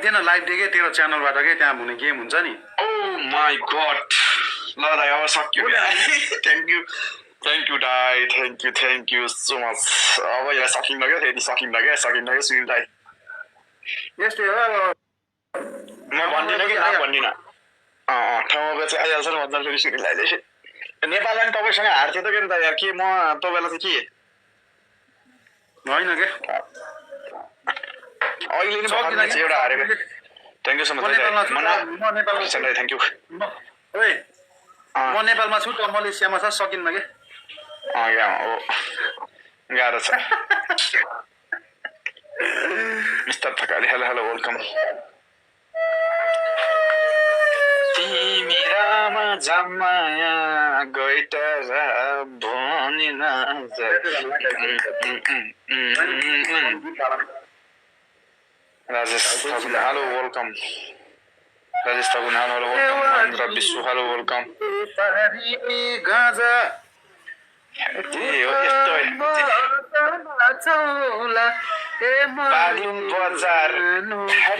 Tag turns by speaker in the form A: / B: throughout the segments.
A: हेर्दैन लाइभ देखे तेरो च्यानलबाट के त्यहाँ हुने गेम हुन्छ नि
B: ओ माई गॉड ल दाइ अब सक्यो थ्याङ्क यू दाइ थ्याङ्क यू सो मच अब यसलाई सकिन्न क्या फेरि सकिन्न क्या सुनिल दाइ
A: यस्तै हो अब
B: म भन्दिनँ कि नाम भन्दिनँ ठाउँको चाहिँ आइहाल्छ नि भन्दा फेरि सुनिल दाइले नेपालमा नि तपाईँसँग हार्थ्यो त के दाइ यार के म तपाईँलाई चाहिँ के
A: होइन के
B: अहिले नि भर्खर म्याच एउटा हारेको thank you so much thank you
A: ओए म नेपालमा छु त मलेसियामा छ सकिन्न के
B: यहाँ हो गाह्रो छ मिस्टर थकाली हेलो वेलकम तिमी राम जमाया गइटा भनिन Rajesh Thapa hello welcome Rajesh Thapa hello welcome Mahendra Bishwa hello welcome
A: गाजा
B: बागलुङ बजार है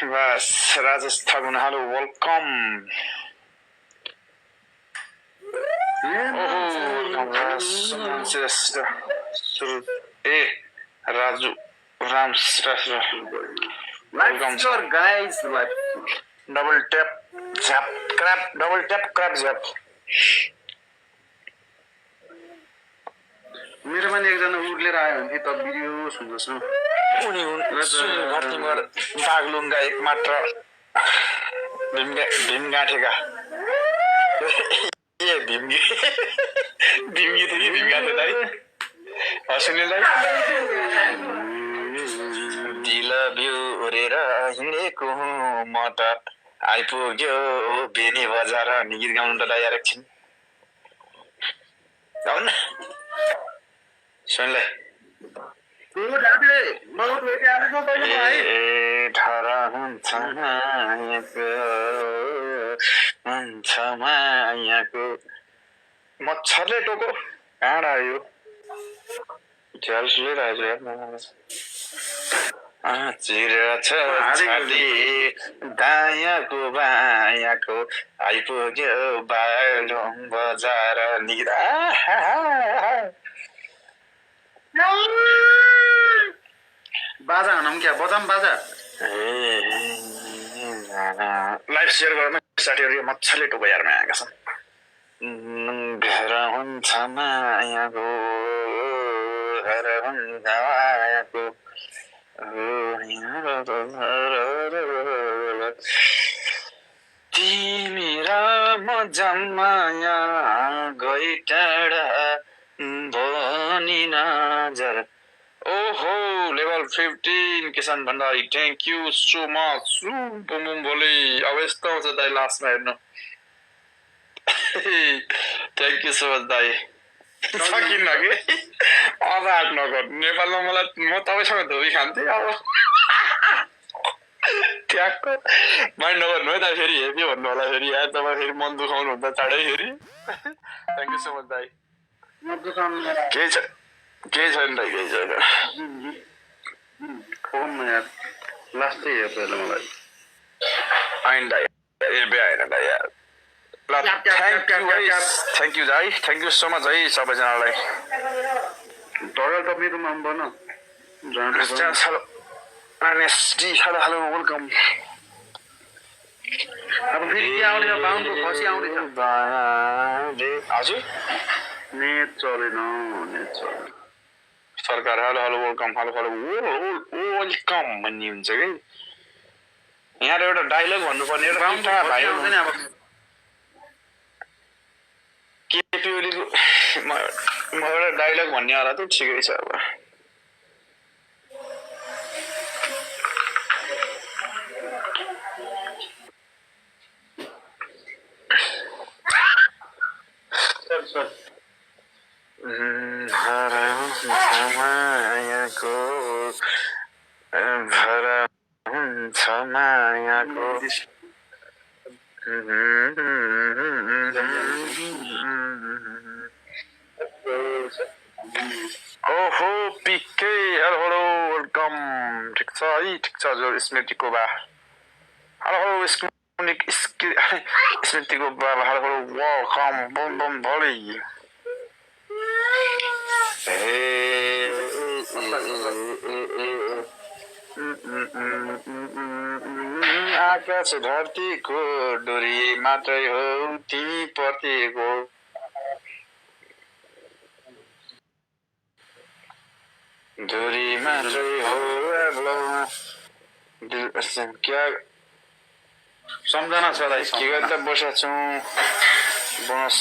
B: बस राजेश थापा हेलो वेलकम ए Raju Ram Shrestha welcome
A: guys
B: double tap झ्याप क्र्याप डबल ट्याप क्र्याप झ्याप
A: मेरोमा नि एकजना उर्लेर आयो भने त भिडियो सुन्नुहोस् न
B: उनी हुन् घरतिमर बागलुङका एक मात्र भीम गाँठेका ए भीमगी थियो कि भीम गाँठे दाइ सुनिल दाइ दिल बिउ ओरेर हिँडेको म त आइपुग्यो बेनी बजार गीत गाउनु त दाइ एकछिन गाउन सुनले ठहर हुन्छ मायाको मच्छरले टोको कहाँ आयो झ्यालसुले रहेछ चिरछ छाती दायाँको बायाँको आइपुग्यो बागलुङ बजार निरा
A: बाजा हानौँ क्या बजाम बाजा
B: लाइभ सेयर गर्न साथीहरू मच्छरले टोको यारमा आएका छन् घर हुन्छ मायाको घर हुन्छ मायाको तिमी र म जमाया गई टाढा भनी नजर ओहो लेभल 15 किसान Bhandari thank you so much boom बोले अब यस्तो आउँछ दाइ लास्टमा हेर्नु थ्याङ्क यू सो मच दाइ सकिन्न कि अब आठ नगर नेपालमा मलाई म तपाईँसँग धोबी खान्थेँ अब ट्याक्क माइन्ड नगर्नु है दाइ फेरि हेपी भन्नु होला फेरि यहाँ तपाईँ फेरि मन दुखाउनु हुन्छ चाँडै फेरि थ्याङ्क यू सो मच दाइ केही छैन दाइ केही छैन
A: फोनमा यार लास्टै हेर पहिला मलाई
B: आइन दाइ हेपी आएन दाइ यार ल थ्याङ्क यू दाइ थ्याङ्क यू सो मच है सबैजनालाई
A: टगल त मेरोमा बन
B: हेलो वेलकम
A: अब फेरि के आउँदैछ बाहुनको खसी आउँदैछ
B: हजुर
A: नेट चलेन
B: सरकार हेलो वेलकम हेलो वेलकम भन्ने हुन्छ कि यहाँ एउटा डायलग भन्नुपर्ने एउटा भाइ
A: आउँदैन अब
B: केपी ओलीको म एउटा डायलग भन्ने होला त ठिकै छ अब मायाको भर हुन्छ मायाको ओहो पिके हेलो वेलकम है ठिक छ हजुर स्मृतिको बा हेलो स्मृतिको बाबा हेलो वेलकम बम बम भोलि आकाश धरतीको डोरी मात्रै हो तिमी प्रतिको डोरी मात्रै हो क्या
A: सम्झना छ दाइ
B: के गर्दा बसेको छौँ बोनस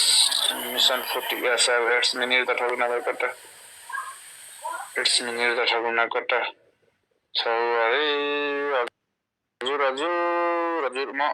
B: मिसन 40 हेड्स में निर्दा ठगुनाबाट हेड्स में निर्दा ठगुनाबाट छ अरे हजुर हजुर हजुर म